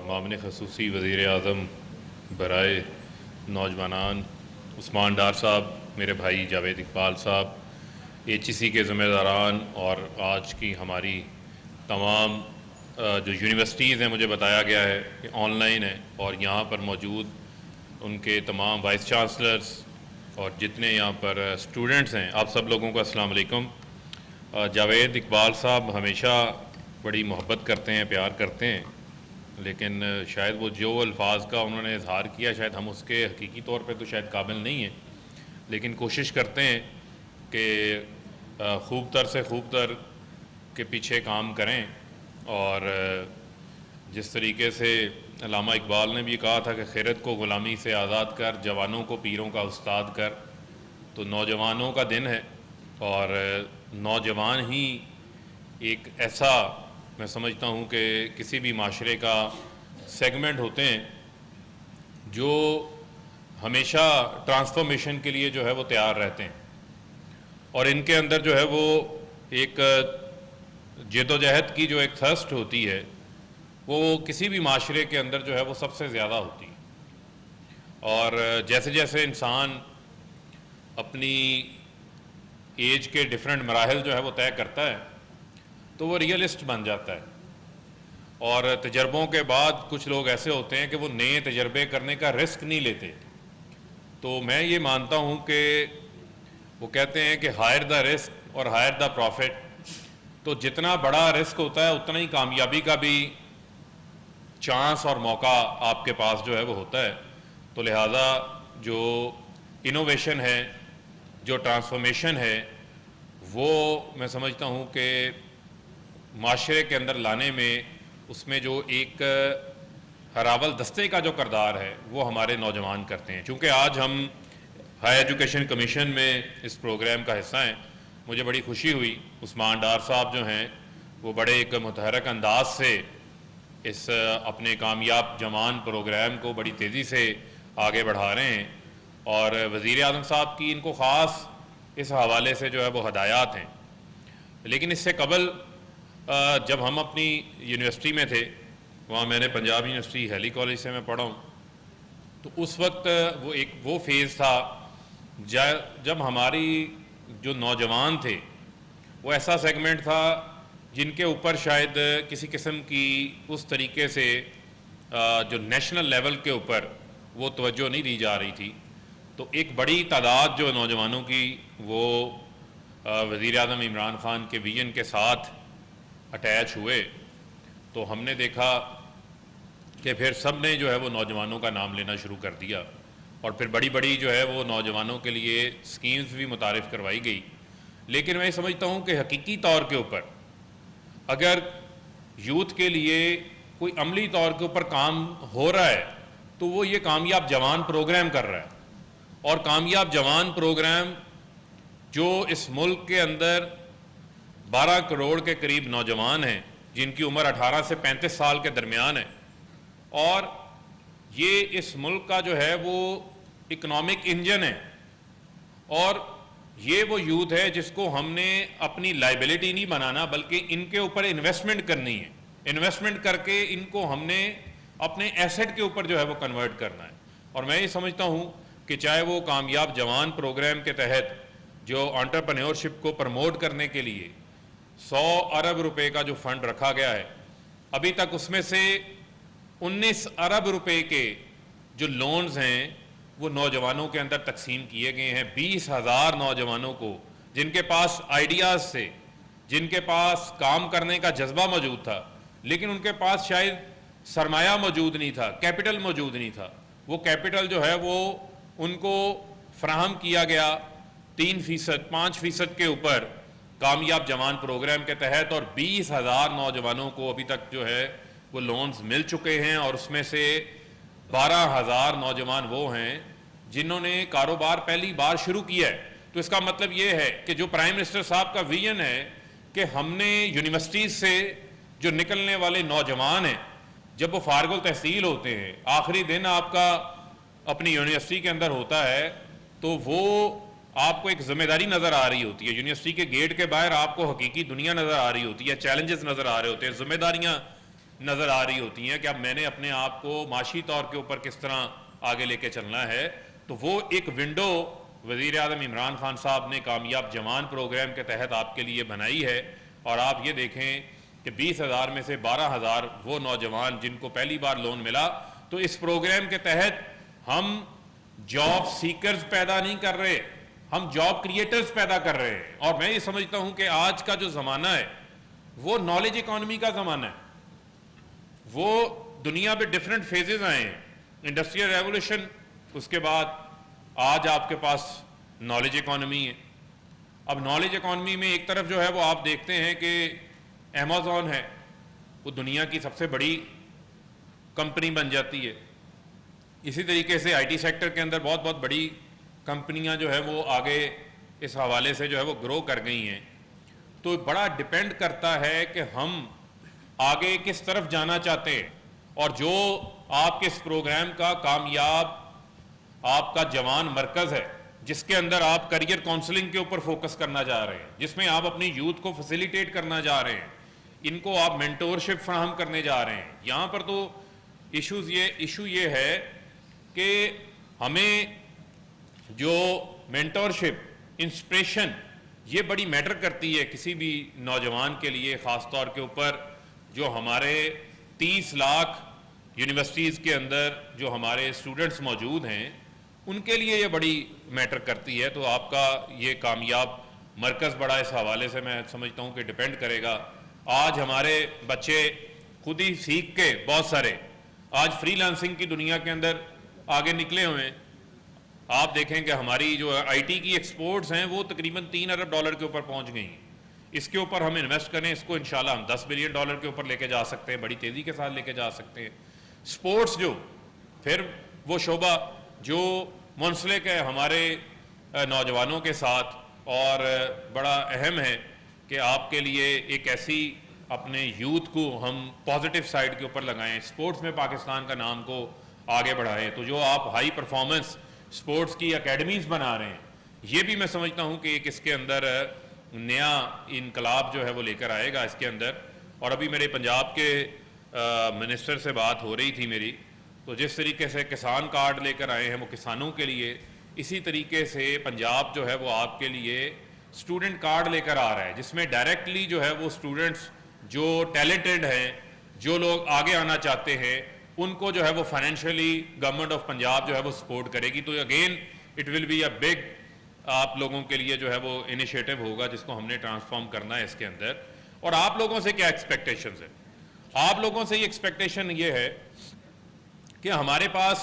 معاون خصوصی وزیر اعظم برائے نوجوانان عثمان ڈار صاحب، میرے بھائی جاوید اقبال صاحب، ایچ ای سی کے ذمہ داران، اور آج کی ہماری تمام جو یونیورسٹیز ہیں، مجھے بتایا گیا ہے کہ آن لائن ہے، اور یہاں پر موجود ان کے تمام وائس چانسلرز اور جتنے یہاں پر اسٹوڈنٹس ہیں، آپ سب لوگوں کو السلام علیکم۔ جاوید اقبال صاحب ہمیشہ بڑی محبت کرتے ہیں، پیار کرتے ہیں، لیکن شاید وہ جو الفاظ کا انہوں نے اظہار کیا، شاید ہم اس کے حقیقی طور پہ تو شاید قابل نہیں ہیں، لیکن کوشش کرتے ہیں کہ خوب تر سے خوب تر کے پیچھے کام کریں۔ اور جس طریقے سے علامہ اقبال نے بھی کہا تھا کہ خیرت کو غلامی سے آزاد کر، جوانوں کو پیروں کا استاد کر، تو نوجوانوں کا دن ہے، اور نوجوان ہی ایک ایسا میں سمجھتا ہوں کہ کسی بھی معاشرے کا سیگمنٹ ہوتے ہیں جو ہمیشہ ٹرانسفارمیشن کے لیے جو ہے وہ تیار رہتے ہیں، اور ان کے اندر جو ہے وہ ایک جد و جہد کی جو ایک تھرسٹ ہوتی ہے، وہ کسی بھی معاشرے کے اندر جو ہے وہ سب سے زیادہ ہوتی ہے۔ اور جیسے جیسے انسان اپنی ایج کے ڈیفرنٹ مراحل جو ہے وہ طے کرتا ہے تو وہ ریئلسٹ بن جاتا ہے، اور تجربوں کے بعد کچھ لوگ ایسے ہوتے ہیں کہ وہ نئے تجربے کرنے کا رسک نہیں لیتے۔ تو میں یہ مانتا ہوں کہ وہ کہتے ہیں کہ ہائر دا رسک اور ہائر دا پروفٹ، تو جتنا بڑا رسک ہوتا ہے اتنا ہی کامیابی کا بھی چانس اور موقع آپ کے پاس جو ہے وہ ہوتا ہے۔ تو لہٰذا جو انوویشن ہے، جو ٹرانسفارمیشن ہے، وہ میں سمجھتا ہوں کہ معاشرے کے اندر لانے میں اس میں جو ایک ہراول دستے کا جو کردار ہے وہ ہمارے نوجوان کرتے ہیں۔ چونکہ آج ہم ہائر ایجوکیشن کمیشن میں اس پروگرام کا حصہ ہیں، مجھے بڑی خوشی ہوئی، عثمان ڈار صاحب جو ہیں وہ بڑے ایک متحرک انداز سے اس اپنے کامیاب جوان پروگرام کو بڑی تیزی سے آگے بڑھا رہے ہیں، اور وزیر اعظم صاحب کی ان کو خاص اس حوالے سے جو ہے وہ ہدایات ہیں۔ لیکن اس سے قبل جب ہم اپنی یونیورسٹی میں تھے، وہاں میں نے پنجاب یونیورسٹی ہیلی کالج سے میں پڑھا ہوں، تو اس وقت وہ فیز تھا جب ہماری جو نوجوان تھے وہ ایسا سیگمنٹ تھا جن کے اوپر شاید کسی قسم کی اس طریقے سے جو نیشنل لیول کے اوپر وہ توجہ نہیں دی جا رہی تھی۔ تو ایک بڑی تعداد جو نوجوانوں کی وہ وزیر اعظم عمران خان کے ویژن کے ساتھ اٹیچ ہوئے، تو ہم نے دیکھا کہ پھر سب نے جو ہے وہ نوجوانوں کا نام لینا شروع کر دیا، اور پھر بڑی بڑی جو ہے وہ نوجوانوں کے لیے سکیمز بھی متعارف کروائی گئی۔ لیکن میں سمجھتا ہوں کہ حقیقی طور کے اوپر اگر یوتھ کے لیے کوئی عملی طور کے اوپر کام ہو رہا ہے تو وہ یہ کامیاب جوان پروگرام کر رہا ہے، اور کامیاب جوان پروگرام جو اس ملک کے اندر 12 کروڑ کے قریب نوجوان ہیں جن کی عمر 18 سے 35 سال کے درمیان ہے، اور یہ اس ملک کا جو ہے وہ اکنامک انجن ہے، اور یہ وہ یوتھ ہے جس کو ہم نے اپنی لائبلٹی نہیں بنانا بلکہ ان کے اوپر انویسٹمنٹ کرنی ہے، انویسٹمنٹ کر کے ان کو ہم نے اپنے ایسٹ کے اوپر جو ہے وہ کنورٹ کرنا ہے۔ اور میں یہ سمجھتا ہوں کہ چاہے وہ کامیاب جوان پروگرام کے تحت جو انٹرپرینیورشپ کو پروموٹ کرنے کے لیے 100 ارب روپے کا جو فنڈ رکھا گیا ہے، ابھی تک اس میں سے 19 ارب روپے کے جو لونز ہیں وہ نوجوانوں کے اندر تقسیم کیے گئے ہیں۔ 20,000 نوجوانوں کو جن کے پاس آئیڈیاز تھے، جن کے پاس کام کرنے کا جذبہ موجود تھا، لیکن ان کے پاس شاید سرمایہ موجود نہیں تھا، کیپٹل موجود نہیں تھا، وہ کیپٹل جو ہے وہ ان کو فراہم کیا گیا 3%، 5% کے اوپر کامیاب جوان پروگرام کے تحت، اور 20,000 نوجوانوں کو ابھی تک جو ہے وہ لونز مل چکے ہیں، اور اس میں سے 12,000 نوجوان وہ ہیں جنہوں نے کاروبار پہلی بار شروع کیا ہے۔ تو اس کا مطلب یہ ہے کہ جو پرائم منسٹر صاحب کا ویژن ہے کہ ہم نے یونیورسٹیز سے جو نکلنے والے نوجوان ہیں، جب وہ فارغ التحصیل ہوتے ہیں، آخری دن آپ کا اپنی یونیورسٹی کے اندر ہوتا ہے، تو وہ آپ کو ایک ذمہ داری نظر آ رہی ہوتی ہے، یونیورسٹی کے گیٹ کے باہر آپ کو حقیقی دنیا نظر آ رہی ہوتی ہے، چیلنجز نظر آ رہے ہوتے ہیں، ذمہ داریاں نظر آ رہی ہوتی ہیں کہ اب میں نے اپنے آپ کو معاشی طور کے اوپر کس طرح آگے لے کے چلنا ہے. تو وہ ایک ونڈو وزیر اعظم عمران خان صاحب نے کامیاب جوان پروگرام کے تحت آپ کے لیے بنائی ہے. اور آپ یہ دیکھیں کہ 20,000 میں سے 12,000 وہ نوجوان جن کو پہلی بار لون ملا. تو اس پروگرام کے تحت ہم جاب سیکرز پیدا نہیں کر رہے, ہم جاب کریٹرز پیدا کر رہے ہیں. اور میں یہ سمجھتا ہوں کہ آج کا جو زمانہ ہے وہ نالج اکانومی کا زمانہ ہے. وہ دنیا پہ ڈفرینٹ فیزز آئے ہیں, انڈسٹریل ریولوشن, اس کے بعد آج آپ کے پاس نالج اکانومی ہے. اب نالج اکانومی میں ایک طرف جو ہے وہ آپ دیکھتے ہیں کہ امیزون ہے, وہ دنیا کی سب سے بڑی کمپنی بن جاتی ہے. اسی طریقے سے آئی ٹی سیکٹر کے اندر بہت بہت بڑی کمپنیاں جو ہے وہ آگے اس حوالے سے جو ہے وہ گرو کر گئی ہیں. تو بڑا ڈپینڈ کرتا ہے کہ ہم آگے کس طرف جانا چاہتے ہیں. اور جو آپ کے اس پروگرام کا کامیاب آپ کا جوان مرکز ہے, جس کے اندر آپ کریئر کاؤنسلنگ کے اوپر فوکس کرنا جا رہے ہیں, جس میں آپ اپنی یوتھ کو فیسیلیٹیٹ کرنا جا رہے ہیں, ان کو آپ مینٹورشپ فراہم کرنے جا رہے ہیں. یہاں پر تو ایشو یہ ہے کہ ہمیں جو مینٹورشپ, انسپریشن, یہ بڑی میٹر کرتی ہے کسی بھی نوجوان کے لیے, خاص طور کے اوپر جو ہمارے 30 لاکھ یونیورسٹیز کے اندر جو ہمارے اسٹوڈنٹس موجود ہیں ان کے لیے یہ بڑی میٹر کرتی ہے. تو آپ کا یہ کامیاب مرکز بڑا اس حوالے سے میں سمجھتا ہوں کہ ڈپینڈ کرے گا. آج ہمارے بچے خود ہی سیکھ کے بہت سارے آج فری لانسنگ کی دنیا کے اندر آگے نکلے ہوئے ہیں. آپ دیکھیں کہ ہماری جو آئی ٹی کی ایکسپورٹس ہیں وہ تقریباً $3 ارب کے اوپر پہنچ گئی ہیں. اس کے اوپر ہم انویسٹ کریں, اس کو انشاءاللہ ہم $10 بلین کے اوپر لے کے جا سکتے ہیں, بڑی تیزی کے ساتھ لے کے جا سکتے ہیں. سپورٹس جو پھر وہ شعبہ جو منسلک ہے ہمارے نوجوانوں کے ساتھ اور بڑا اہم ہے کہ آپ کے لیے ایک ایسی اپنے یوتھ کو ہم پازیٹیو سائڈ کے اوپر لگائیں, سپورٹس میں پاکستان کا نام کو آگے بڑھائیں. تو جو آپ ہائی پرفارمنس سپورٹس کی اکیڈمیز بنا رہے ہیں, یہ بھی میں سمجھتا ہوں کہ ایک اس کے اندر نیا انقلاب جو ہے وہ لے کر آئے گا اس کے اندر. اور ابھی میرے پنجاب کے منسٹر سے بات ہو رہی تھی میری, تو جس طریقے سے کسان کارڈ لے کر آئے ہیں وہ کسانوں کے لیے, اسی طریقے سے پنجاب جو ہے وہ آپ کے لیے اسٹوڈنٹ کارڈ لے کر آ رہا ہے, جس میں ڈائریکٹلی جو ہے وہ اسٹوڈنٹس جو ٹیلنٹڈ ہیں, جو لوگ آگے آنا چاہتے ہیں, ان کو جو ہے وہ فائنینشلی گورنمنٹ آف پنجاب جو ہے وہ سپورٹ کرے گی. تو again it will be a big آپ لوگوں کے لیے جو ہے وہ انیشیٹو ہوگا جس کو ہم نے ٹرانسفارم کرنا ہے اس کے اندر. اور آپ لوگوں سے کیا ایکسپیکٹیشنز ہیں؟ آپ لوگوں سے یہ ایکسپیکٹیشن یہ ہے کہ ہمارے پاس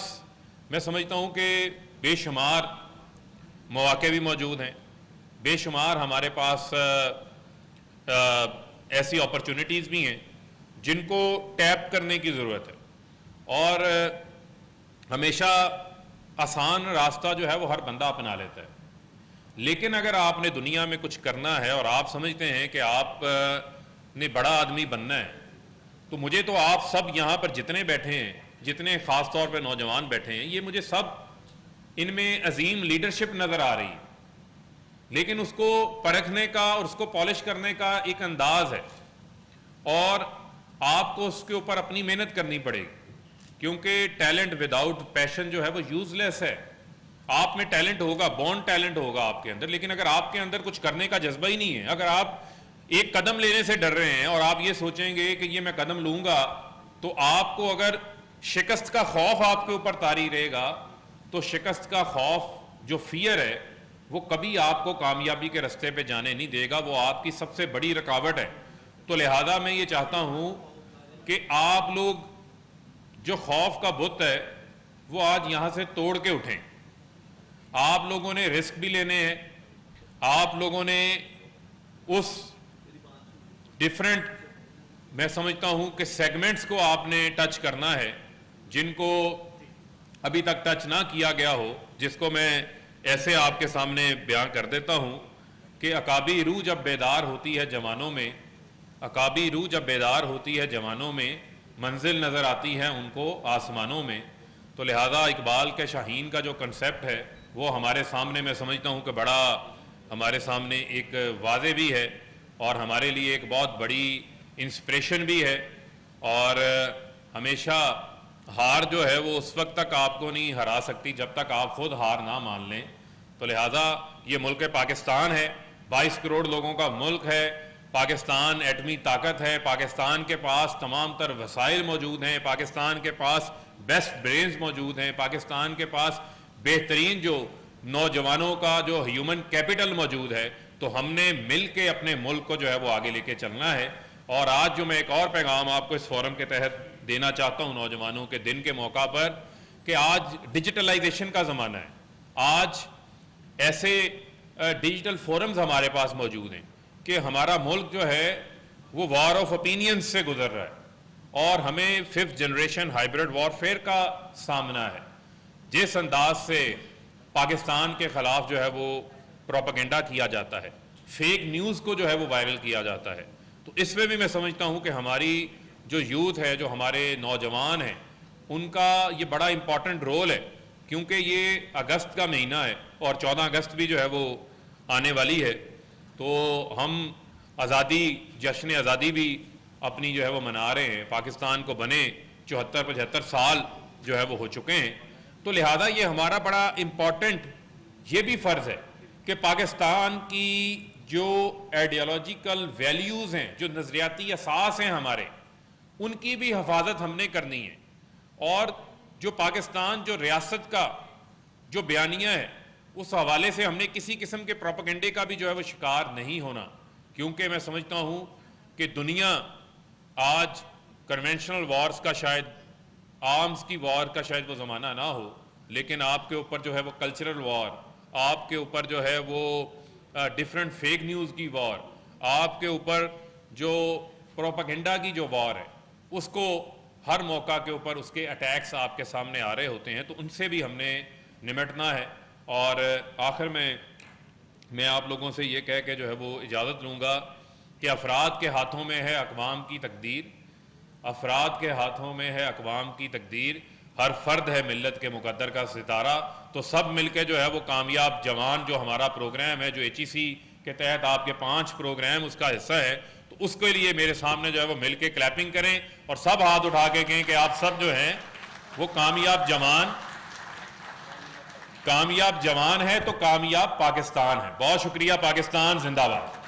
میں سمجھتا ہوں کہ بے شمار مواقع بھی موجود ہیں, بے شمار ہمارے پاس ایسی اپرچونٹیز بھی ہیں جن کو ٹیپ کرنے کی ضرورت ہے. اور ہمیشہ آسان راستہ جو ہے وہ ہر بندہ اپنا لیتا ہے, لیکن اگر آپ نے دنیا میں کچھ کرنا ہے اور آپ سمجھتے ہیں کہ آپ نے بڑا آدمی بننا ہے, تو مجھے تو آپ سب یہاں پر جتنے بیٹھے ہیں, جتنے خاص طور پہ نوجوان بیٹھے ہیں, یہ مجھے سب ان میں عظیم لیڈرشپ نظر آ رہی ہے, لیکن اس کو پرکھنے کا اور اس کو پالش کرنے کا ایک انداز ہے, اور آپ کو اس کے اوپر اپنی محنت کرنی پڑے گی, کیونکہ ٹیلنٹ وداؤٹ پیشن جو ہے وہ یوز لیس ہے. آپ میں ٹیلنٹ ہوگا, بورن ٹیلنٹ ہوگا آپ کے اندر, لیکن اگر آپ کے اندر کچھ کرنے کا جذبہ ہی نہیں ہے, اگر آپ ایک قدم لینے سے ڈر رہے ہیں اور آپ یہ سوچیں گے کہ یہ میں قدم لوں گا, تو آپ کو اگر شکست کا خوف آپ کے اوپر طاری رہے گا, تو شکست کا خوف جو فیئر ہے وہ کبھی آپ کو کامیابی کے رستے پہ جانے نہیں دے گا, وہ آپ کی سب سے بڑی رکاوٹ ہے. تو لہذا میں یہ چاہتا ہوں کہ آپ لوگ جو خوف کا بت ہے وہ آج یہاں سے توڑ کے اٹھیں. آپ لوگوں نے رسک بھی لینے ہیں, آپ لوگوں نے اس ڈیفرنٹ میں سمجھتا ہوں کہ سیگمنٹس کو آپ نے ٹچ کرنا ہے جن کو ابھی تک ٹچ نہ کیا گیا ہو, جس کو میں ایسے آپ کے سامنے بیان کر دیتا ہوں کہ عقابی روح جب بیدار ہوتی ہے جوانوں میں, عقابی روح جب بیدار ہوتی ہے جوانوں میں, منزل نظر آتی ہے ان کو آسمانوں میں. تو لہذا اقبال کے شاہین کا جو کنسیپٹ ہے وہ ہمارے سامنے میں سمجھتا ہوں کہ بڑا ہمارے سامنے ایک واضح بھی ہے اور ہمارے لیے ایک بہت بڑی انسپریشن بھی ہے. اور ہمیشہ ہار جو ہے وہ اس وقت تک آپ کو نہیں ہرا سکتی جب تک آپ خود ہار نہ مان لیں. تو لہٰذا یہ ملک پاکستان ہے, 22 کروڑ لوگوں کا ملک ہے, پاکستان ایٹمی طاقت ہے, پاکستان کے پاس تمام تر وسائل موجود ہیں, پاکستان کے پاس بیسٹ برینز موجود ہیں, پاکستان کے پاس بہترین جو نوجوانوں کا جو ہیومن کیپٹل موجود ہے. تو ہم نے مل کے اپنے ملک کو جو ہے وہ آگے لے کے چلنا ہے. اور آج جو میں ایک اور پیغام آپ کو اس فورم کے تحت دینا چاہتا ہوں نوجوانوں کے دن کے موقع پر, کہ آج ڈیجیٹلائزیشن کا زمانہ ہے. آج ایسے ڈیجیٹل فورمز ہمارے پاس موجود ہیں کہ ہمارا ملک جو ہے وہ وار آف اوپینینز سے گزر رہا ہے اور ہمیں 5th جنریشن ہائبرڈ وارفیئر کا سامنا ہے. جس انداز سے پاکستان کے خلاف جو ہے وہ پروپیگنڈا کیا جاتا ہے, فیک نیوز کو جو ہے وہ وائرل کیا جاتا ہے, تو اس میں بھی میں سمجھتا ہوں کہ ہماری جو یوتھ ہے, جو ہمارے نوجوان ہیں, ان کا یہ بڑا امپورٹنٹ رول ہے. کیونکہ یہ اگست کا مہینہ ہے اور 14 اگست بھی جو ہے وہ آنے والی ہے, تو ہم آزادی, جشن آزادی بھی اپنی جو ہے وہ منا رہے ہیں. پاکستان کو بنے 74-75 سال جو ہے وہ ہو چکے ہیں. تو لہذا یہ ہمارا بڑا امپورٹنٹ یہ بھی فرض ہے کہ پاکستان کی جو آئیڈیالوجیکل ویلیوز ہیں, جو نظریاتی اساس ہیں ہمارے, ان کی بھی حفاظت ہم نے کرنی ہے. اور جو پاکستان جو ریاست کا جو بیانیہ ہے, اس حوالے سے ہم نے کسی قسم کے پروپیگنڈے کا بھی جو ہے وہ شکار نہیں ہونا. کیونکہ میں سمجھتا ہوں کہ دنیا آج کنونشنل وارز کا, شاید آرمز کی وار کا شاید وہ زمانہ نہ ہو, لیکن آپ کے اوپر جو ہے وہ کلچرل وار, آپ کے اوپر جو ہے وہ ڈیفرنٹ فیک نیوز کی وار, آپ کے اوپر جو پروپیگنڈا کی جو وار ہے, اس کو ہر موقع کے اوپر اس کے اٹیکس آپ کے سامنے آ رہے ہوتے ہیں. تو ان سے بھی ہم نے نمٹنا ہے. اور آخر میں آپ لوگوں سے یہ کہہ کے جو ہے وہ اجازت لوں گا کہ افراد کے ہاتھوں میں ہے اقوام کی تقدیر, افراد کے ہاتھوں میں ہے اقوام کی تقدیر, ہر فرد ہے ملت کے مقدر کا ستارہ. تو سب مل کے جو ہے وہ کامیاب جوان جو ہمارا پروگرام ہے, جو HEC کے تحت آپ کے 5 پروگرام اس کا حصہ ہے, تو اس کے لیے میرے سامنے جو ہے وہ مل کے کلیپنگ کریں اور سب ہاتھ اٹھا کے کہیں کہ آپ سب جو ہیں وہ کامیاب جوان ہے, تو کامیاب پاکستان ہے. بہت شکریہ. پاکستان زندہ باد.